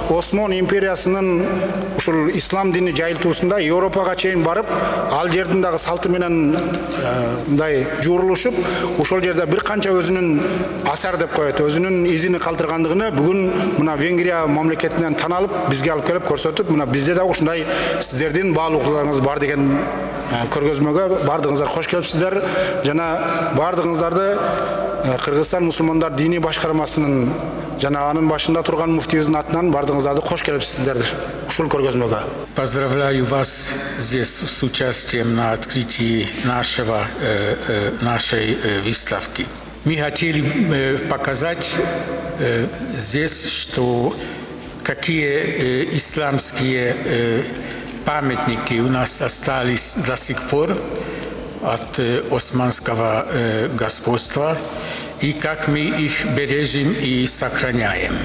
Осман империясынын ушул ислам дини жайылтуусунда Европага чейин барып, ал жердин дагы салты менен мындай жуурулушуп, ошол жерде бир канча өзүнүн асар деп коет, өзүнүн изини калтыргандыгын бүгүн мына Венгрия мамлекетинен таналып, бизге алып келип көрсөтүп, мына бізде дагы ушундай сиздердин баалуулуктарыңыз бар деген көргөзмөгө бардыгыңыздар кош келипсиздер. Жана бардыгыңыздарды Кыргызстан мусулмандар дини башкармасынын жана анын башында турган муфтийибиздин атынан бардыгыңыздарды кош келипсиздер ушул көргөзмөгө. Поздравляю вас здесь с участием на открытии нашей выставки. Мы хотели показать здесь, что какие исламские памятники у нас остались до сих пор от османского господства и как мы их бережем и сохраняем.